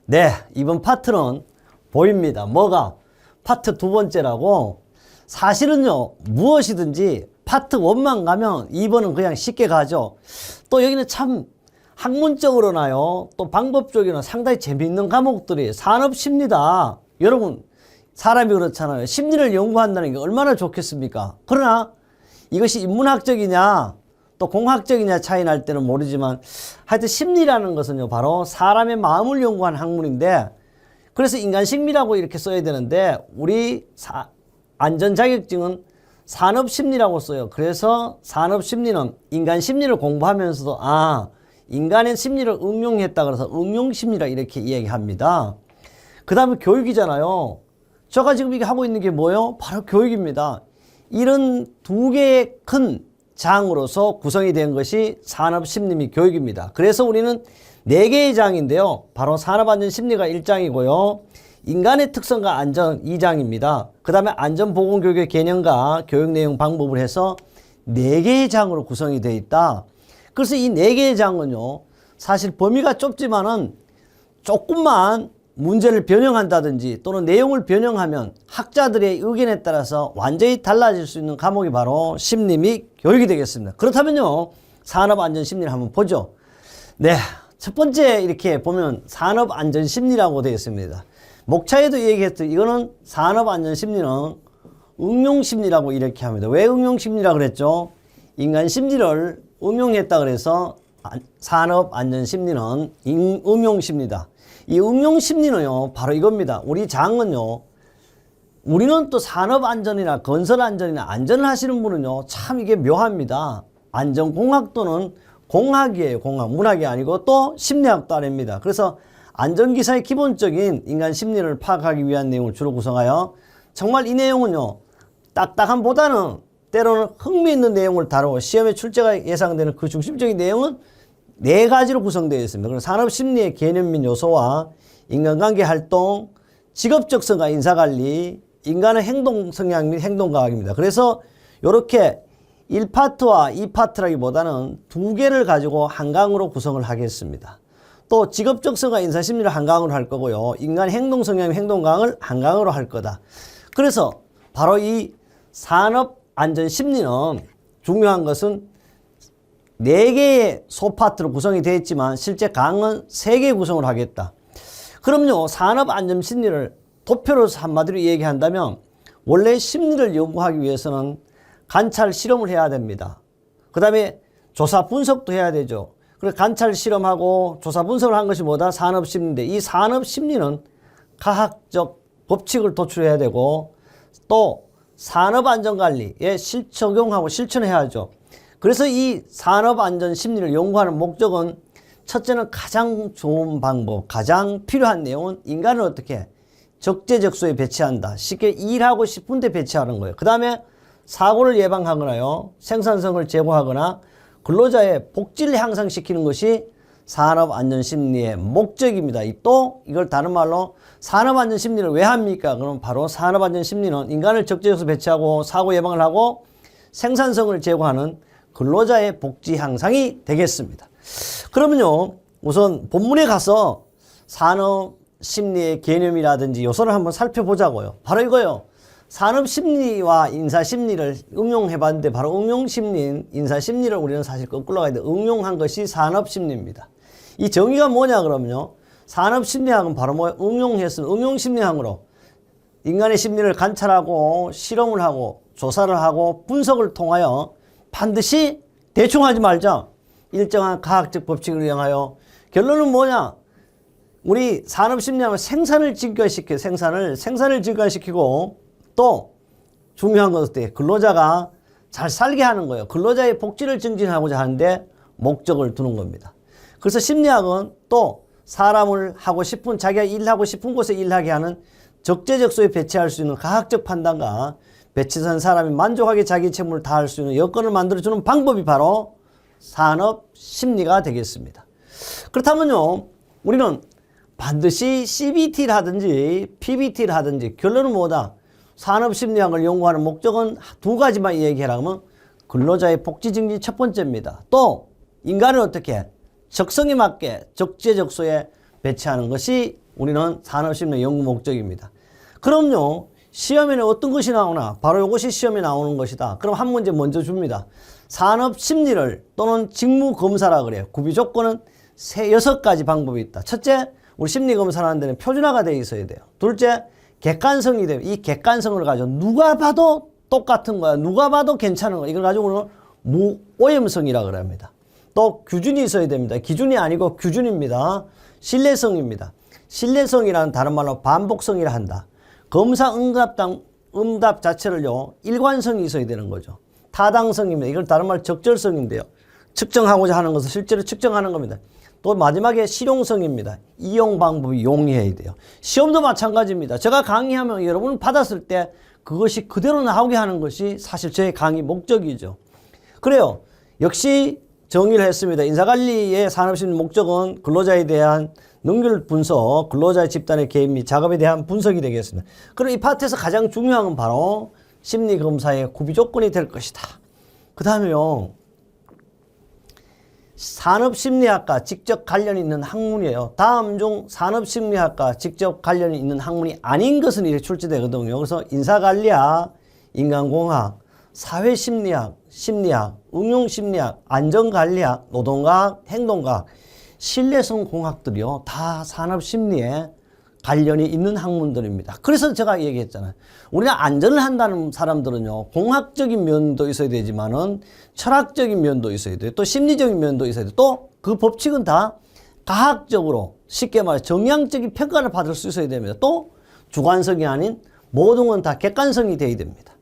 네, 이번 파트는 보입니다. 뭐가? 파트 두 번째라고. 사실은요, 무엇이든지 파트 1만 가면 2번은 그냥 쉽게 가죠. 또 여기는 참 학문적으로나요, 또 방법적으로나 상당히 재미있는 과목들이 산업심리다. 여러분, 사람이 그렇잖아요. 심리를 연구한다는 게 얼마나 좋겠습니까? 그러나 이것이 인문학적이냐 또 공학적이냐 차이 날 때는 모르지만, 하여튼 심리라는 것은요, 바로 사람의 마음을 연구하는 학문인데, 그래서 인간심리라고 이렇게 써야 되는데 우리 안전자격증은 산업심리라고 써요. 그래서 산업심리는 인간심리를 공부하면서도 인간의 심리를 응용했다 그래서 응용심리라 이렇게 이야기합니다. 그 다음에 교육이잖아요. 제가 지금 이게 하고 있는 게 뭐예요? 바로 교육입니다. 이런 두 개의 큰 장으로서 구성이 된 것이 산업심리 및 교육입니다. 그래서 우리는 4개의 장인데요. 바로 산업안전심리가 1장이고요. 인간의 특성과 안전 2장입니다. 그 다음에 안전보건교육의 개념과 교육내용 방법을 해서 4개의 장으로 구성이 되어 있다. 그래서 이 4개의 장은요, 사실 범위가 좁지만은 조금만 문제를 변형한다든지 또는 내용을 변형하면 학자들의 의견에 따라서 완전히 달라질 수 있는 과목이 바로 심리 및 교육이 되겠습니다. 그렇다면요, 산업안전심리를 한번 보죠. 네, 첫 번째 이렇게 보면 산업안전심리라고 되어 있습니다. 목차에도 얘기했듯 이거는 산업안전심리는 응용심리라고 이렇게 합니다. 왜 응용심리라고 그랬죠? 인간심리를 응용했다 그래서 산업안전심리는 응용심리다. 이 응용심리는요, 바로 이겁니다. 우리 장은요, 우리는 또 산업안전이나 건설안전이나 안전을 하시는 분은요, 참 이게 묘합니다. 안전공학 또는 공학이에요. 공학, 문학이 아니고 또 심리학도 아닙니다. 그래서 안전기사의 기본적인 인간 심리를 파악하기 위한 내용을 주로 구성하여, 정말 이 내용은요, 딱딱함보다는 때로는 흥미있는 내용을 다루고 시험에 출제가 예상되는 그 중심적인 내용은 4가지로 구성되어 있습니다. 그래서 산업심리의 개념 및 요소와 인간관계 활동, 직업적성과 인사관리, 인간의 행동성향 및 행동과학입니다. 그래서 이렇게 1파트와 2파트라기보다는 2개를 가지고 한 강으로 구성을 하겠습니다. 또 직업적성과 인사심리를 한 강으로 할 거고요. 인간 행동성향 및 행동과학을 한 강으로 할 거다. 그래서 바로 이 산업안전심리는 중요한 것은 4개의 소파트로 구성이 되어 있지만 실제 강은 3개 구성을 하겠다. 그럼요, 산업안전심리를 도표로서 한마디로 얘기한다면 원래 심리를 연구하기 위해서는 관찰 실험을 해야 됩니다. 그 다음에 조사 분석도 해야 되죠. 그래서 관찰 실험하고 조사 분석을 한 것이 뭐다? 산업심리인데, 이 산업심리는 과학적 법칙을 도출해야 되고 또 산업안전관리에 적용하고 실천해야죠. 그래서 이 산업안전심리를 연구하는 목적은, 첫째는 가장 좋은 방법, 가장 필요한 내용은 인간을 어떻게 적재적소에 배치한다. 쉽게 일하고 싶은 데 배치하는 거예요. 그 다음에 사고를 예방하거나요, 생산성을 제고하거나 근로자의 복지를 향상시키는 것이 산업안전심리의 목적입니다. 또 이걸 다른 말로 산업안전심리를 왜 합니까? 그럼 바로 산업안전심리는 인간을 적재적소에 배치하고 사고 예방을 하고 생산성을 제고하는 근로자의 복지 향상이 되겠습니다. 그러면요, 우선 본문에 가서 산업심리의 개념이라든지 요소를 한번 살펴보자고요. 바로 이거요. 산업심리와 인사심리를 응용해 봤는데, 바로 응용심리인 인사심리를 우리는 사실 거꾸로 가야 돼. 응용한 것이 산업심리입니다. 이 정의가 뭐냐 그러면요, 산업심리학은 바로 뭐 응용했으면 응용심리학으로 인간의 심리를 관찰하고 실험을 하고 조사를 하고 분석을 통하여 반드시 대충 하지 말자. 일정한 과학적 법칙을 이용하여, 결론은 뭐냐? 우리 산업심리학은 생산을 증가시켜, 생산을 증가시키고, 또 중요한 것은 근로자가 잘 살게 하는 거예요. 근로자의 복지를 증진하고자 하는데 목적을 두는 겁니다. 그래서 심리학은 또 사람을 하고 싶은, 자기가 일하고 싶은 곳에 일하게 하는 적재적소에 배치할 수 있는 과학적 판단과 배치된 사람이 만족하게 자기 책무를 다할 수 있는 여건을 만들어주는 방법이 바로 산업심리가 되겠습니다. 그렇다면요, 우리는 반드시 CBT를 하든지 PBT를 하든지 결론은 뭐다? 산업심리학을 연구하는 목적은 2가지만 얘기하라면 근로자의 복지 증진 첫 번째입니다. 또 인간을 어떻게 적성에 맞게 적재적소에 배치하는 것이 우리는 산업심리 연구 목적입니다. 그럼요. 시험에는 어떤 것이 나오나? 바로 이것이 시험에 나오는 것이다. 그럼 한 문제 먼저 줍니다. 산업심리를 또는 직무검사라 그래요. 구비 조건은 6가지 방법이 있다. 첫째, 우리 심리검사를 하는 데는 표준화가 되어 있어야 돼요. 둘째, 객관성이 돼요. 이 객관성을 가지고 누가 봐도 똑같은 거야. 누가 봐도 괜찮은 거야. 이걸 가지고 우리는 무오염성이라 그럽니다. 또 규준이 있어야 됩니다. 기준이 아니고 규준입니다. 신뢰성입니다. 신뢰성이라는 다른 말로 반복성이라 한다. 검사 응답 자체를요, 일관성이 있어야 되는 거죠. 타당성입니다. 이걸 다른 말로 적절성인데요. 측정하고자 하는 것을 실제로 측정하는 겁니다. 또 마지막에 실용성입니다. 이용 방법이 용이해야 돼요. 시험도 마찬가지입니다. 제가 강의하면 여러분 받았을 때 그것이 그대로 나오게 하는 것이 사실 제 강의 목적이죠. 그래요. 역시 정의를 했습니다. 인사관리의 산업심리 목적은 근로자에 대한 능률 분석, 근로자의 집단의 개입 및 작업에 대한 분석이 되겠습니다. 그럼 이 파트에서 가장 중요한 건 바로 심리검사의 구비 조건이 될 것이다. 그 다음에요. 산업심리학과 직접 관련이 있는 학문이에요. 다음 중 산업심리학과 직접 관련이 있는 학문이 아닌 것은 이렇게 출제되거든요. 그래서 인사관리학, 인간공학, 사회심리학, 심리학, 응용심리학, 안전관리학, 노동과학, 행동과학, 신뢰성 공학들이요. 다 산업심리에 관련이 있는 학문들입니다. 그래서 제가 얘기했잖아요. 우리가 안전을 한다는 사람들은요, 공학적인 면도 있어야 되지만은 철학적인 면도 있어야 돼요. 또 심리적인 면도 있어야 돼요. 또 그 법칙은 다 과학적으로 쉽게 말해 정량적인 평가를 받을 수 있어야 됩니다. 또 주관성이 아닌 모든 건 다 객관성이 돼야 됩니다.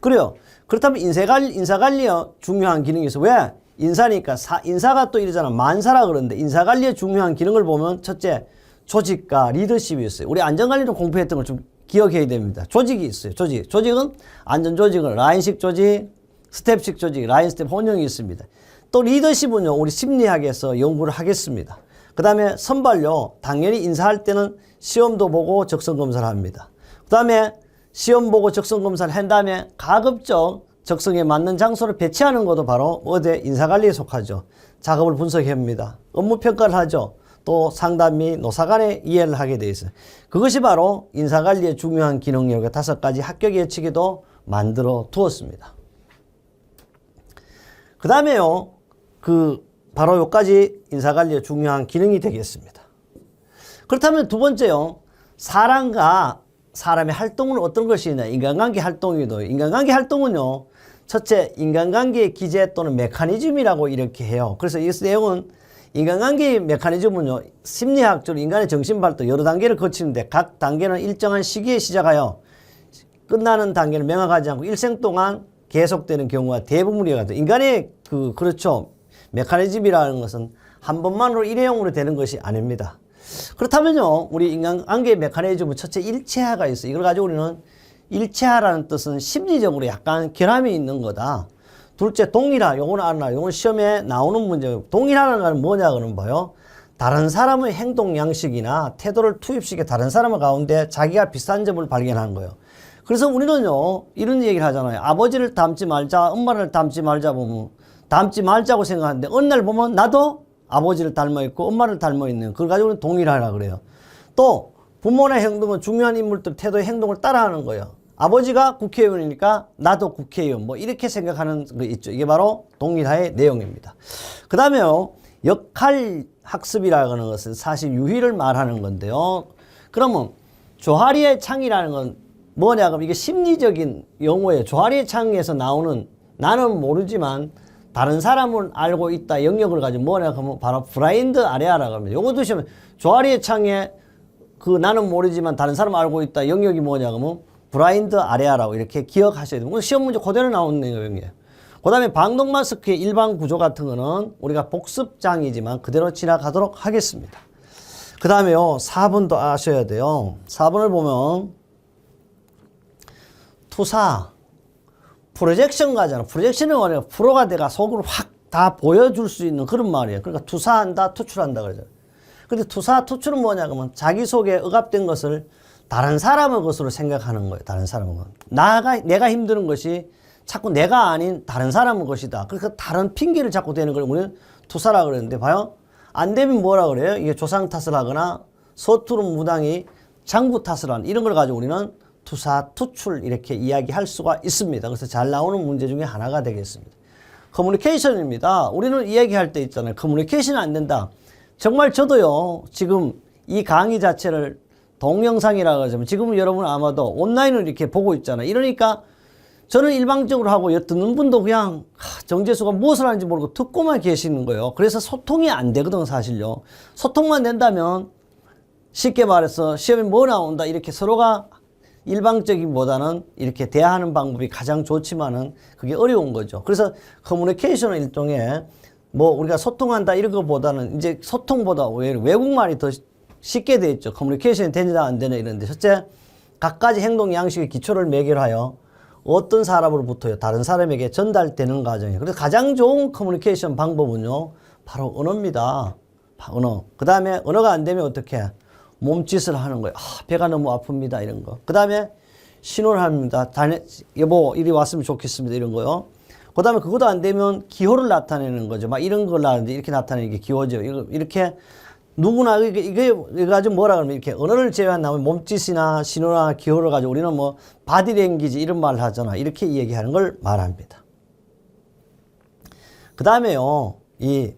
그래요. 그렇다면 인사관리의 중요한 기능이 있어. 왜? 인사니까 인사가 또 이러잖아. 만사라 그러는데 인사관리의 중요한 기능을 보면 첫째, 조직과 리더십이 있어요. 우리 안전관리로 공부했던 걸 좀 기억해야 됩니다. 조직이 있어요. 조직은 안전조직은 라인식 조직, 스텝식 조직, 라인 스텝 혼용이 있습니다. 또 리더십은요. 우리 심리학에서 연구를 하겠습니다. 그 다음에 선발요. 당연히 인사할 때는 시험도 보고 적성검사를 합니다. 그 다음에 시험 보고 적성검사를 한 다음에 가급적 적성에 맞는 장소를 배치하는 것도 바로 어디 인사관리에 속하죠. 작업을 분석합니다. 업무평가를 하죠. 또 상담 및 노사 간의 이해를 하게 돼 있어요. 그것이 바로 인사관리의 중요한 기능이고 5가지 합격 예측에도 만들어 두었습니다. 그 다음에요. 바로 여기까지 인사관리의 중요한 기능이 되겠습니다. 그렇다면 두 번째요. 사람과 사람의 활동은 어떤 것이냐. 인간관계 활동이도. 인간관계 활동은요. 첫째, 인간관계의 기제 또는 메커니즘이라고 이렇게 해요. 그래서 이 내용은 인간관계의 메커니즘은요. 심리학적으로 인간의 정신발달 여러 단계를 거치는데 각 단계는 일정한 시기에 시작하여 끝나는 단계는 명확하지 않고 일생 동안 계속되는 경우가 대부분이거든요. 인간의 그렇죠. 메커니즘이라는 것은 한 번만으로 일회용으로 되는 것이 아닙니다. 그렇다면요. 우리 인간관계의 메커니즘은 첫째 일체화가 있어요. 이걸 가지고 우리는 일체화라는 뜻은 심리적으로 약간 결함이 있는 거다. 둘째 동일화. 요거는 알아. 요건 시험에 나오는 문제예요. 동일화라는 건 뭐냐 그러면 봐요. 다른 사람의 행동 양식이나 태도를 투입시켜 다른 사람 가운데 자기가 비슷한 점을 발견하는 거예요. 그래서 우리는요. 이런 얘기를 하잖아요. 아버지를 닮지 말자, 엄마를 닮지 말자 보면 닮지 말자고 생각하는데 어느 날 보면 나도 아버지를 닮아 있고 엄마를 닮아 있는 그걸 가지고 동일하라 그래요. 또 부모나 행동은 중요한 인물들 태도의 행동을 따라하는 거예요. 아버지가 국회의원이니까 나도 국회의원 뭐 이렇게 생각하는 거 있죠. 이게 바로 동일화의 내용입니다. 그 다음에요. 역할 학습이라는 것은 사실 유희를 말하는 건데요. 그러면 조화리의 창이라는 건 뭐냐 그럼 이게 심리적인 용어예요. 조화리의 창에서 나오는 나는 모르지만 다른 사람은 알고 있다 영역을 가지고 뭐냐 하면 바로 브라인드 아레아라고 합니다. 요거 드시면 조아리의 창에 나는 모르지만 다른 사람은 알고 있다 영역이 뭐냐 하면 브라인드 아레아라고 이렇게 기억하셔야 됩니다. 시험 문제 그대로 나오는 내용이에요. 그 다음에 방독 마스크의 일반 구조 같은 거는 우리가 복습장이지만 그대로 지나가도록 하겠습니다. 그 다음에요. 4번도 아셔야 돼요. 4번을 보면 투사 프로젝션 가잖아. 프로젝션은 뭐냐 프로가 내가 속으로 확 다 보여줄 수 있는 그런 말이에요. 그러니까 투사한다, 투출한다 그러죠. 근데 투사, 투출은 뭐냐 그러면 자기 속에 억압된 것을 다른 사람의 것으로 생각하는 거예요. 다른 사람의 것. 내가 힘드는 것이 자꾸 내가 아닌 다른 사람의 것이다. 그러니까 다른 핑계를 자꾸 대는 걸 우리는 투사라 그러는데 봐요. 안 되면 뭐라 그래요? 이게 조상 탓을 하거나 서투른 무당이 장부 탓을 하는 이런 걸 가지고 우리는 투사, 투출 이렇게 이야기할 수가 있습니다. 그래서 잘 나오는 문제 중에 하나가 되겠습니다. 커뮤니케이션입니다. 우리는 이야기할 때 있잖아요. 커뮤니케이션이 안 된다. 정말 저도요. 지금 이 강의 자체를 동영상이라고 하자면 지금 여러분 아마도 온라인으로 이렇게 보고 있잖아요. 이러니까 저는 일방적으로 하고 듣는 분도 그냥 정재수가 무엇을 하는지 모르고 듣고만 계시는 거예요. 그래서 소통이 안 되거든 사실요. 소통만 된다면 쉽게 말해서 시험에 뭐 나온다 이렇게 서로가 일방적인보다는 이렇게 대화하는 방법이 가장 좋지만은 그게 어려운 거죠. 그래서 커뮤니케이션은 일종의 뭐 우리가 소통한다 이런 것보다는 이제 소통보다 외국말이 더 쉽게 돼 있죠. 커뮤니케이션이 되냐 안 되냐 이런데 첫째 각가지 행동 양식의 기초를 매결하여 어떤 사람으로부터요 다른 사람에게 전달되는 과정이에요. 그래서 가장 좋은 커뮤니케이션 방법은요 바로 언어입니다. 언어. 그 다음에 언어가 안 되면 어떻게 해? 몸짓을 하는 거예요. 배가 너무 아픕니다. 이런 거. 그 다음에 신호를 합니다. 여보 이리 왔으면 좋겠습니다. 이런 거요. 그 다음에 그것도 안 되면 기호를 나타내는 거죠. 막 이런 걸 하는데 이렇게 나타내는 게 기호죠. 이렇게 누구나 이게 가지고 뭐라 그러면 이렇게 언어를 제외한 다음에 몸짓이나 신호나 기호를 가지고 우리는 뭐 바디랭귀지 이런 말을 하잖아. 이렇게 얘기하는 걸 말합니다. 그 다음에요. 이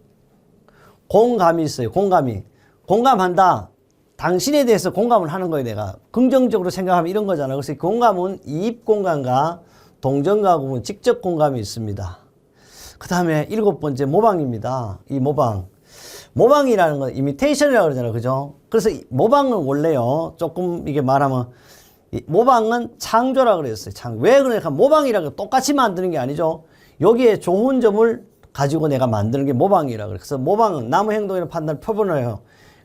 공감이 있어요. 공감한다. 당신에 대해서 공감을 하는 거예요. 내가 긍정적으로 생각하면 이런 거잖아요. 그래서 공감은 이입 공감과 동정과 구분 직접 공감이 있습니다. 그 다음에 7번째 모방입니다. 이 모방이라는 건 이미테이션이라고 그러잖아요. 그죠? 그래서 모방은 원래요. 조금 이게 말하면 모방은 창조라고 그랬어요. 왜 그러니까 모방이라고 똑같이 만드는 게 아니죠. 여기에 좋은 점을 가지고 내가 만드는 게 모방이라고 그래요. 그래서 모방은 나무 행동이나 판단을 표본을 해요.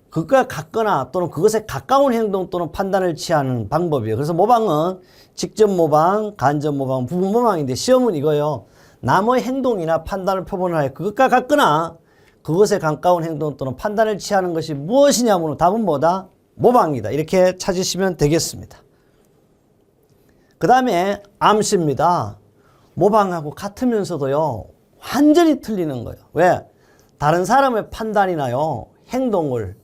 그것과 같거나 또는 그것에 가까운 행동 또는 판단을 취하는 방법이에요. 그래서 모방은 직접 모방, 간접 모방, 부분 모방인데 시험은 이거예요. 남의 행동이나 판단을 표본을 하여 그것과 같거나 그것에 가까운 행동 또는 판단을 취하는 것이 무엇이냐면 답은 뭐다? 모방이다. 이렇게 찾으시면 되겠습니다. 그 다음에 암시입니다. 모방하고 같으면서도요. 완전히 틀리는 거예요. 왜? 다른 사람의 판단이나요. 행동을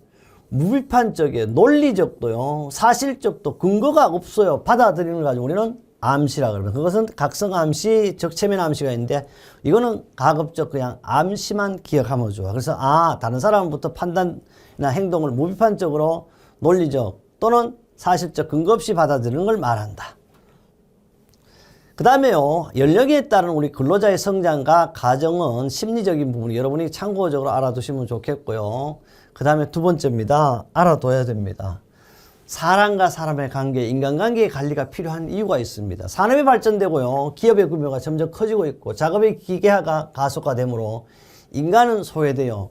무비판적이에요. 논리적도요. 사실적도 근거가 없어요. 받아들이는 걸 가지고 우리는 암시라고 그러면 그것은 각성 암시, 적체면 암시가 있는데 이거는 가급적 그냥 암시만 기억하면 좋아. 그래서 다른 사람부터 판단이나 행동을 무비판적으로 논리적 또는 사실적 근거 없이 받아들이는 걸 말한다. 그 다음에요. 연령에 따른 우리 근로자의 성장과 가정은 심리적인 부분이 여러분이 참고적으로 알아두시면 좋겠고요. 그 다음에 2번째입니다. 알아둬야 됩니다. 사람과 사람의 관계, 인간관계의 관리가 필요한 이유가 있습니다. 산업이 발전되고요. 기업의 규모가 점점 커지고 있고 작업의 기계화가 가속화되므로 인간은 소외돼요.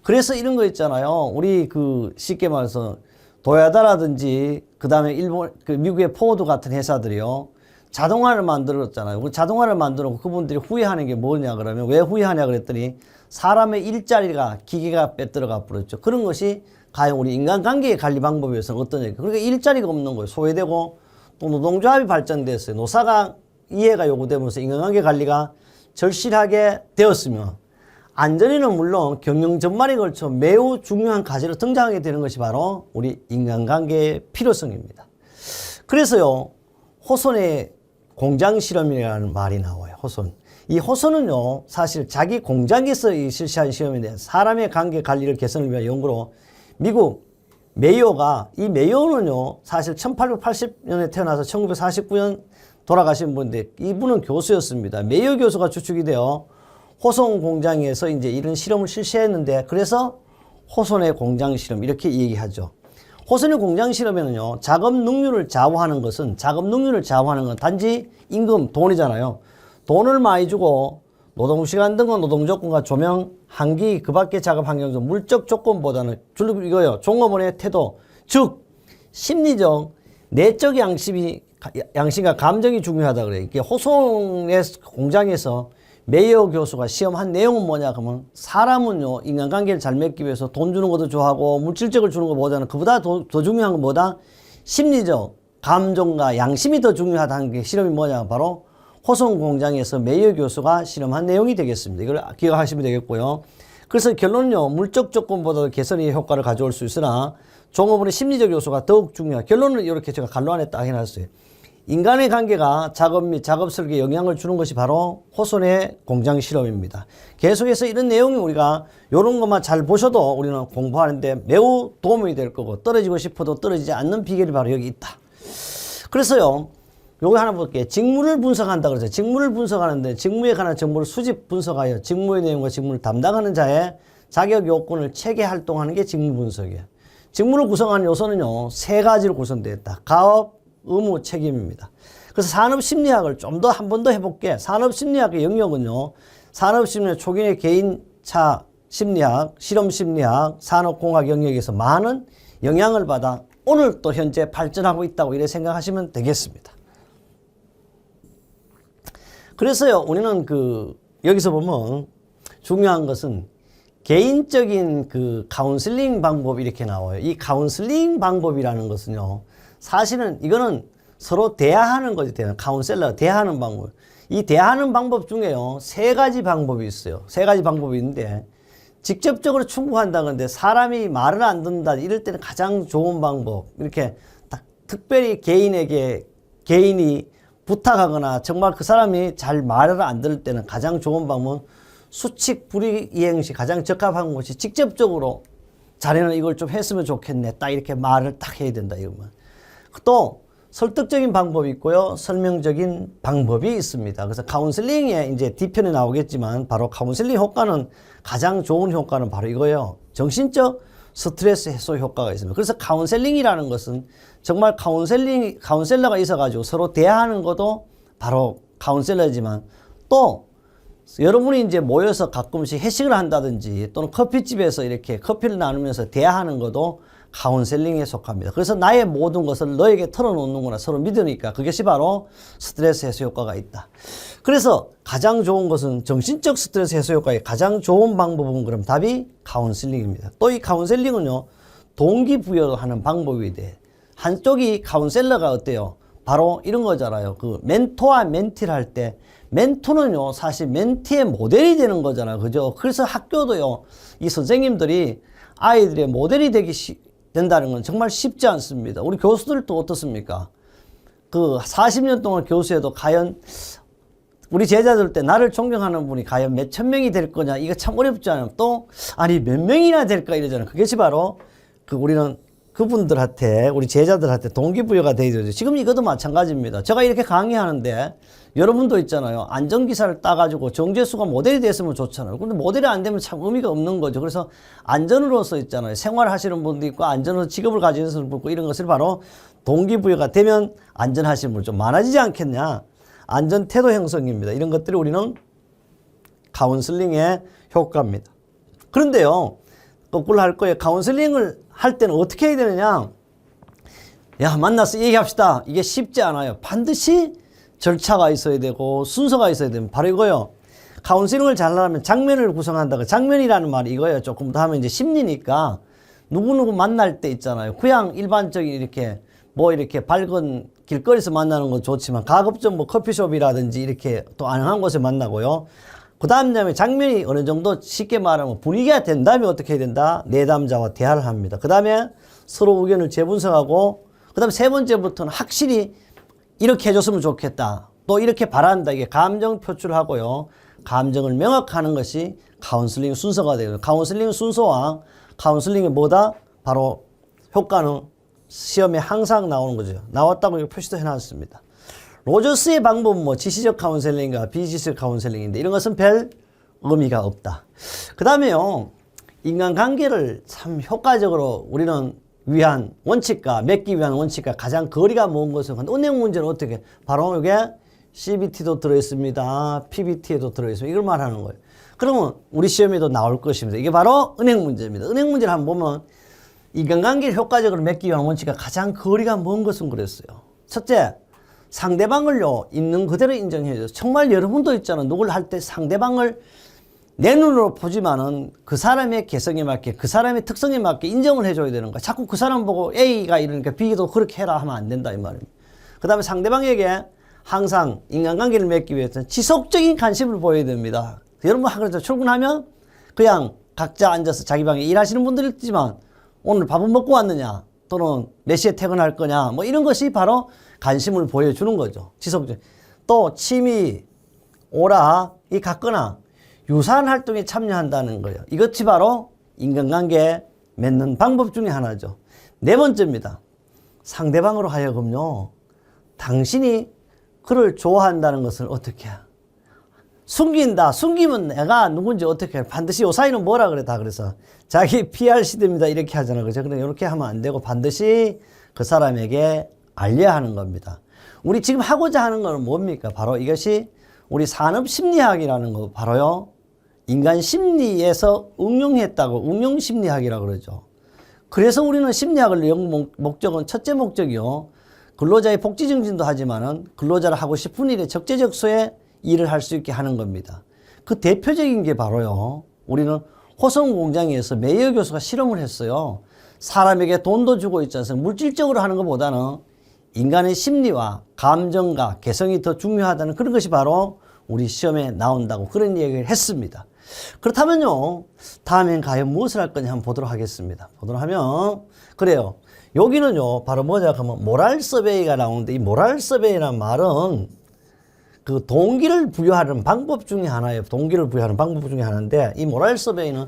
그래서 이런 거 있잖아요. 우리 쉽게 말해서 도야다라든지 그 다음에 미국의 포드 같은 회사들이요. 자동화를 만들었잖아요. 그 자동화를 만들고 그분들이 후회하는 게 뭐냐 그러면 왜 후회하냐 그랬더니 사람의 일자리가 기계가 뺏들어가 버렸죠. 그런 것이 과연 우리 인간관계의 관리 방법에서는 어떤 얘기예요. 그러니까 일자리가 없는 거예요. 소외되고 또 노동조합이 발전됐어요. 노사가 이해가 요구되면서 인간관계 관리가 절실하게 되었으면 안전에는 물론 경영 전반에 걸쳐 매우 중요한 과제로 등장하게 되는 것이 바로 우리 인간관계의 필요성입니다. 그래서요. 호손의 공장 실험이라는 말이 나와요. 호손. 이 호손은요. 사실 자기 공장에서 실시한 시험인데 사람의 관계 관리를 개선을 위한 연구로 미국 메이오가 이 메이오는요. 사실 1880년에 태어나서 1949년 돌아가신 분인데 이분은 교수였습니다. 메이오 교수가 주축이 되어 호손 공장에서 이제 이런 실험을 실시했는데 그래서 호손의 공장 실험 이렇게 얘기하죠. 호선의 공장 실험에는요, 작업 능률을 좌우하는 건 단지 임금, 돈이잖아요. 돈을 많이 주고 노동시간 등은 노동조건과 조명, 한기, 그 밖의 작업 환경 등 물적 조건보다는 이거요, 종업원의 태도, 즉 심리적, 내적 양심과 감정이 중요하다 그래요. 이게 호송의 공장에서 메이어 교수가 시험한 내용은 뭐냐 그러면 사람은요 인간관계를 잘 맺기 위해서 돈 주는 것도 좋아하고 물질적을 주는 것보다는 그보다 더 중요한 건 뭐다? 심리적 감정과 양심이 더 중요하다는 게 실험이 뭐냐 바로 호송 공장에서 메이어 교수가 실험한 내용이 되겠습니다. 이걸 기억하시면 되겠고요. 그래서 결론은요 물적 조건보다 개선의 효과를 가져올 수 있으나 종업원의 심리적 요소가 더욱 중요하다. 결론은 이렇게 제가 간로 안에 딱 해놨어요. 인간의 관계가 작업 및 작업 설계에 영향을 주는 것이 바로 호손의 공장 실험입니다. 계속해서 이런 내용이 우리가 이런 것만 잘 보셔도 우리는 공부하는데 매우 도움이 될 거고 떨어지고 싶어도 떨어지지 않는 비결이 바로 여기 있다. 그래서요. 요거 하나 볼게요. 직무를 분석한다 그러죠. 직무를 분석하는데 직무에 관한 정보를 수집 분석하여 직무의 내용과 직무를 담당하는 자의 자격 요건을 체계 활동하는 게 직무 분석이에요. 직무를 구성하는 요소는요. 3가지로 구성되어 있다. 가업, 의무, 책임입니다. 그래서 산업심리학을 좀 더 한 번 더 해볼게. 산업심리학의 영역은요. 산업심리학 초기의 개인차 심리학, 실험심리학, 산업공학 영역에서 많은 영향을 받아 오늘 또 현재 발전하고 있다고 이렇게 생각하시면 되겠습니다. 그래서요, 우리는 여기서 보면 중요한 것은 개인적인 카운슬링 방법이 이렇게 나와요. 이 카운슬링 방법이라는 것은요, 사실은 이거는 서로 대화하는 거지, 카운셀러, 대화하는 방법. 이 대화하는 방법 중에요, 3가지 방법이 있어요. 3가지 방법이 있는데, 직접적으로 충고한다는데 사람이 말을 안 듣는다, 이럴 때는 가장 좋은 방법. 이렇게 특별히 개인이 부탁하거나 정말 그 사람이 잘 말을 안 들을 때는 가장 좋은 방법은 수칙 불이행 시 가장 적합한 것이 직접적으로 자네는 이걸 좀 했으면 좋겠네. 딱 이렇게 말을 딱 해야 된다. 이거만. 또 설득적인 방법이 있고요. 설명적인 방법이 있습니다. 그래서 카운슬링에 이제 D편에 나오겠지만 바로 카운슬링 효과는 가장 좋은 효과는 바로 이거예요. 정신적 스트레스 해소 효과가 있습니다. 그래서 카운셀링이라는 것은 정말 카운셀러가 있어가지고 서로 대화하는 것도 바로 카운셀러지만 또 여러분이 이제 모여서 가끔씩 회식을 한다든지 또는 커피집에서 이렇게 커피를 나누면서 대화하는 것도 카운셀링에 속합니다. 그래서 나의 모든 것을 너에게 털어놓는구나 서로 믿으니까 그것이 바로 스트레스 해소 효과가 있다. 그래서 가장 좋은 것은 정신적 스트레스 해소 효과의 가장 좋은 방법은 그럼 답이 카운셀링입니다. 또 이 카운셀링은요, 동기부여를 하는 방법이 돼. 한쪽이 카운셀러가 어때요? 바로 이런 거잖아요. 멘토와 멘티를 할 때 멘토는요, 사실 멘티의 모델이 되는 거잖아요. 그죠? 그래서 학교도요, 이 선생님들이 아이들의 모델이 된다는 건 정말 쉽지 않습니다. 우리 교수들도 어떻습니까? 40년 동안 교수해도 과연 우리 제자들 때 나를 존경하는 분이 과연 몇 천 명이 될 거냐, 이거 참 어렵지 않아요. 또 아니 몇 명이나 될까 이러잖아요. 그것이 바로 우리는 그분들한테, 우리 제자들한테 동기부여가 돼야 되죠. 지금 이것도 마찬가지입니다. 제가 이렇게 강의하는데 여러분도 있잖아요. 안전기사를 따가지고 정제수가 모델이 됐으면 좋잖아요. 근데 모델이 안 되면 참 의미가 없는 거죠. 그래서 안전으로서 있잖아요. 생활하시는 분도 있고 안전으로 직업을 가지는 분도 있고 이런 것을 바로 동기부여가 되면 안전하시는 분 좀 많아지지 않겠냐. 안전 태도 형성입니다. 이런 것들이 우리는 카운슬링의 효과입니다. 그런데요, 거꾸로 할 거예요. 카운슬링을 할 때는 어떻게 해야 되느냐? 야, 만나서 얘기합시다. 이게 쉽지 않아요. 반드시 절차가 있어야 되고 순서가 있어야 되면 바로 이거요. 카운슬링을 잘하려면 장면을 구성한다. 장면이라는 말이 이거예요. 조금 더 하면 이제 심리니까 누구누구 만날 때 있잖아요. 그냥 일반적인 이렇게 밝은 길거리에서 만나는 건 좋지만 가급적 커피숍이라든지 이렇게 또 안한 곳에 만나고요. 그 다음에 장면이 어느 정도 쉽게 말하면 분위기가 된다면 어떻게 해야 된다? 내담자와 대화를 합니다. 그 다음에 서로 의견을 재분석하고 그 다음에 3번째부터는 확실히 이렇게 해줬으면 좋겠다. 또 이렇게 바란다. 이게 감정 표출하고요. 감정을 명확하는 것이 카운슬링 순서가 되고요. 카운슬링 순서와 카운슬링이 뭐다? 바로 효과는 시험에 항상 나오는 거죠. 나왔다고 표시도 해놨습니다. 로저스의 방법은 지시적 카운셀링과 비지시적 카운셀링인데 이런 것은 별 의미가 없다. 그 다음에요, 인간관계를 참 효과적으로 우리는 위한 원칙과 맺기 위한 원칙과 가장 거리가 먼 것은 은행 문제는 어떻게? 바로 이게 CBT도 들어있습니다. PBT에도 들어있습니다. 이걸 말하는 거예요. 그러면 우리 시험에도 나올 것입니다. 이게 바로 은행 문제입니다. 은행 문제를 한번 보면 인간관계를 효과적으로 맺기 위한 원칙과 가장 거리가 먼 것은 그랬어요. 첫째, 상대방을요, 있는 그대로 인정해줘요. 정말 여러분도 있잖아요. 누굴 할 때 상대방을 내 눈으로 보지만은 그 사람의 개성에 맞게, 그 사람의 특성에 맞게 인정을 해줘야 되는 거야. 자꾸 그 사람 보고 A가 이러니까 B도 그렇게 해라 하면 안 된다, 이 말입니다. 그 다음에 상대방에게 항상 인간관계를 맺기 위해서는 지속적인 관심을 보여야 됩니다. 여러분, 그래서 출근하면 그냥 각자 앉아서 자기 방에 일하시는 분들 있지만 오늘 밥은 먹고 왔느냐? 또는 몇 시에 퇴근할 거냐? 뭐 이런 것이 바로 관심을 보여주는 거죠. 지속적. 또 취미, 오락이 같거나 유사한 활동에 참여한다는 거예요. 이것이 바로 인간관계 맺는 방법 중에 하나죠. 네 번째입니다. 상대방으로 하여금요. 당신이 그를 좋아한다는 것을 어떻게 해? 숨긴다. 숨기면 내가 누군지 어떻게 해? 반드시 요 사이는 뭐라 그래? 다 그래서 자기 PR 시대입니다. 이렇게 하잖아. 그죠? 근데 이렇게 하면 안 되고 반드시 그 사람에게 알려야 하는 겁니다. 우리 지금 하고자 하는 건 뭡니까? 바로 이것이 우리 산업심리학이라는 거 바로요. 인간 심리에서 응용했다고 응용심리학이라고 그러죠. 그래서 우리는 심리학을 연구 목적은 첫째 목적이요. 근로자의 복지 증진도 하지만은 근로자를 하고 싶은 일에 적재적소에 일을 할 수 있게 하는 겁니다. 그 대표적인 게 바로요. 우리는 호성 공장에서 메이어 교수가 실험을 했어요. 사람에게 돈도 주고 있지 않습니까? 물질적으로 하는 것보다는 인간의 심리와 감정과 개성이 더 중요하다는 그런 것이 바로 우리 시험에 나온다고 그런 얘기를 했습니다. 그렇다면요. 다음엔 과연 무엇을 할 거냐 한번 보도록 하겠습니다. 보도록 하면 그래요. 여기는요. 바로 뭐냐 하면 모랄 서베이가 나오는데 이 모랄 서베이라는 말은 그 동기를 부여하는 방법 중에 하나예요. 동기를 부여하는 방법 중에 하나인데 이 모랄 서베이는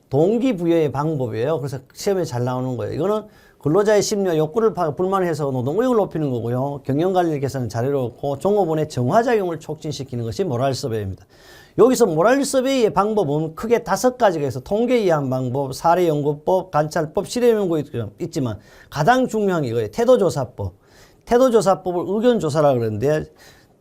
동기 부여의 방법이에요. 그래서 시험에 잘 나오는 거예요. 이거는 근로자의 심리와 욕구를 불만해서 노동 의욕을 높이는 거고요. 경영관리를 개선하는 자료를 얻고 종업원의 정화작용을 촉진시키는 것이 모랄 서베이입니다. 여기서 모랄 서베이의 방법은 크게 5가지가 있어. 통계 이해한 방법, 사례연구법, 관찰법, 실험연구가 있지만 가장 중요한 게 이거예요. 태도조사법. 태도조사법을 의견조사라고 그러는데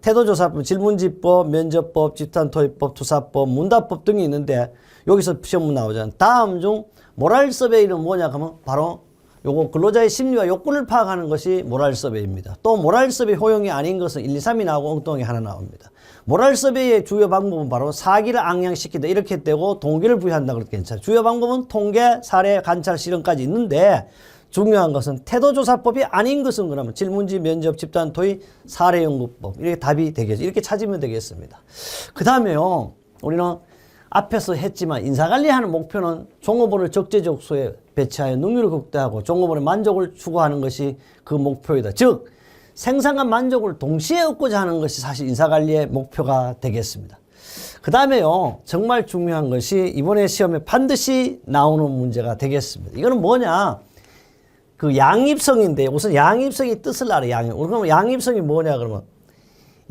태도조사법, 질문지법, 면접법, 집단토의법, 투사법, 문답법 등이 있는데 여기서 시험 나오잖아요. 다음 중 모랄 서베이는 뭐냐 하면 바로 요거 근로자의 심리와 욕구를 파악하는 것이 모랄 서베이입니다. 또 모랄 서베이 호용이 아닌 것은 1, 2, 3이 나오고 엉뚱하게 하나 나옵니다. 모랄 서베이의 주요 방법은 바로 사기를 앙양시키다 이렇게 되고 동기를 부여한다 그렇게 괜찮아요. 주요 방법은 통계, 사례, 관찰, 실험까지 있는데 중요한 것은 태도조사법이 아닌 것은 그러면 질문지, 면접, 집단토의, 사례연구법 이렇게 답이 되겠죠. 이렇게 찾으면 되겠습니다. 그 다음에요. 우리는 앞에서 했지만 인사관리하는 목표는 종업원을 적재적소에 배치하여 능률을 극대화하고 종업원의 만족을 추구하는 것이 그 목표이다. 즉 생산과 만족을 동시에 얻고자 하는 것이 사실 인사관리의 목표가 되겠습니다. 그 다음에요. 정말 중요한 것이 이번에 시험에 반드시 나오는 문제가 되겠습니다. 이거는 뭐냐. 그 양입성인데 우선 양입성이 뜻을 알아요. 양입. 그러면 양입성이 뭐냐 그러면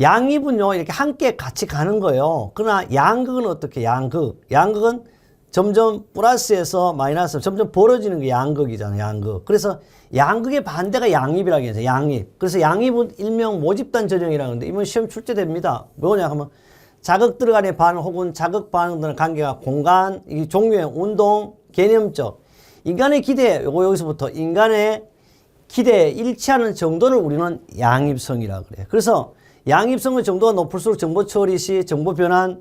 양입은요 이렇게 함께 같이 가는 거예요. 그러나 양극은 어떻게 양극. 양극은 점점 플러스에서 마이너스 점점 벌어지는 게 양극이잖아요. 양극. 그래서 양극의 반대가 양입이라고 해서 양입. 그래서 양입은 일명 모집단 전형이라고 하는데 이번 시험 출제됩니다. 뭐냐 하면 자극들 간의 반응 혹은 자극 반응들의 관계가 공간, 이 종류의 운동, 개념적 인간의 기대, 여기서부터 인간의 기대에 일치하는 정도를 우리는 양입성이라고 그래요. 그래서 양입성의 정도가 높을수록 정보 처리 시 정보 변환이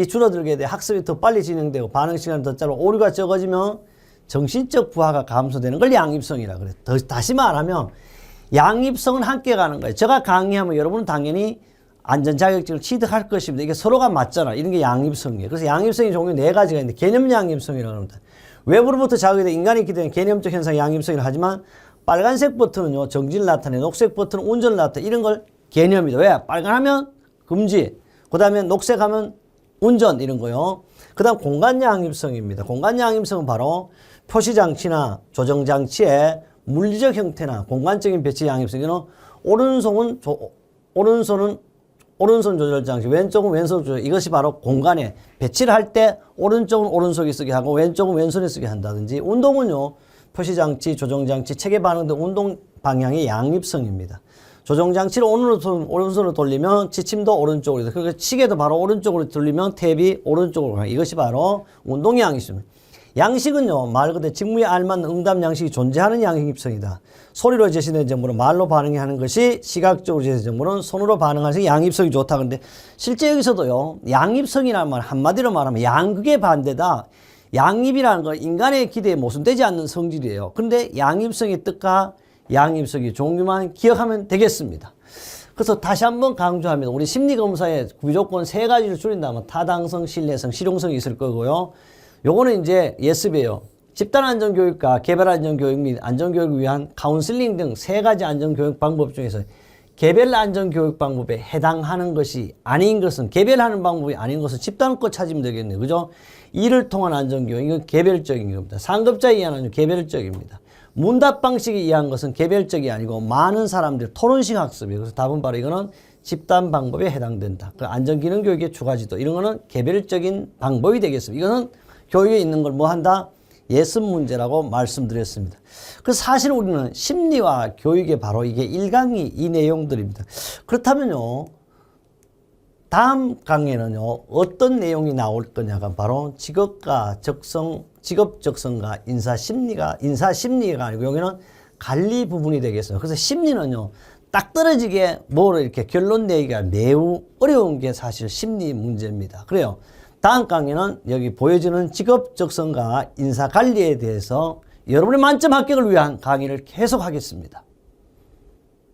줄어들게 돼 학습이 더 빨리 진행되고 반응 시간이 더 짧고 오류가 적어지면 정신적 부하가 감소되는 걸 양입성이라고 그래요. 다시 말하면 양입성은 함께 가는 거예요. 제가 강의하면 여러분은 당연히 안전자격증을 취득할 것입니다. 이게 서로가 맞잖아. 이런 게 양입성이에요. 그래서 양입성이 종류 4가지가 있는데 개념 양입성이라고 합니다. 외부로부터 자극이 돼 인간이 기대는 개념적 현상 양입성이라 하지만 빨간색 버튼은요 정지를 나타내 녹색 버튼은 운전을 나타내 이런 걸 개념이다. 왜? 빨간하면 금지 그 다음에 녹색하면 운전 이런 거요. 그 다음 공간 양입성입니다. 공간 양입성은 바로 표시장치나 조정장치의 물리적 형태나 공간적인 배치 양입성. 이는 오른손은 오른손 조절 장치, 왼쪽은 왼손 조절. 이것이 바로 공간에 배치를 할 때 오른쪽은 오른손이 쓰게 하고 왼쪽은 왼손이 쓰게 한다든지 운동은요. 표시장치, 조정장치, 체계 반응 등 운동 방향의 양립성입니다. 조정장치를 오른손으로 돌리면 지침도 오른쪽으로 돼요. 그러니까 시계도 바로 오른쪽으로 돌리면 탭이 오른쪽으로 가요. 이것이 바로 운동의 양립성입니다. 양식은요. 말 그대로 직무에 알맞는 응답 양식이 존재하는 양립성이다. 소리로 제시된 정보는 말로 반응하는 것이 시각적으로 제시된 정보는 손으로 반응하는 것이 양립성이 좋다. 그런데 실제 여기서도요. 양립성이라는 말 한마디로 말하면 양극의 반대다. 양립이라는 건 인간의 기대에 모순되지 않는 성질이에요. 그런데 양립성의 뜻과 양립성의 종류만 기억하면 되겠습니다. 그래서 다시 한번 강조합니다. 우리 심리검사의 구조건 3가지를 줄인다면 타당성, 신뢰성, 실용성이 있을 거고요. 요거는 이제 예습이에요. 집단 안전교육과 개별 안전교육 및 안전교육을 위한 카운슬링 등 세 가지 안전교육 방법 중에서 개별 안전교육 방법에 해당하는 것이 아닌 것은, 개별하는 방법이 아닌 것은 집단 거 찾으면 되겠네요. 그죠? 이를 통한 안전교육, 이건 개별적인 겁니다. 상급자에 의한 안전 개별적입니다. 문답 방식에 의한 것은 개별적이 아니고 많은 사람들 토론식 학습이에요. 그래서 답은 바로 이거는 집단 방법에 해당된다. 그 안전기능 교육의 주가지도 이런 거는 개별적인 방법이 되겠습니다. 이거는 교육에 있는 걸 뭐 한다? 예습 문제라고 말씀드렸습니다. 그래서 사실 우리는 심리와 교육의 바로 이게 1강이 이 내용들입니다. 그렇다면요, 다음 강의는요, 어떤 내용이 나올 거냐가 바로 직업 적성과 인사심리가 아니고 여기는 관리 부분이 되겠어요. 그래서 심리는요, 딱 떨어지게 뭐로 이렇게 결론 내기가 매우 어려운 게 사실 심리 문제입니다. 그래요. 다음 강의는 여기 보여지는 직업 적성과 인사 관리에 대해서 여러분의 만점 합격을 위한 강의를 계속하겠습니다.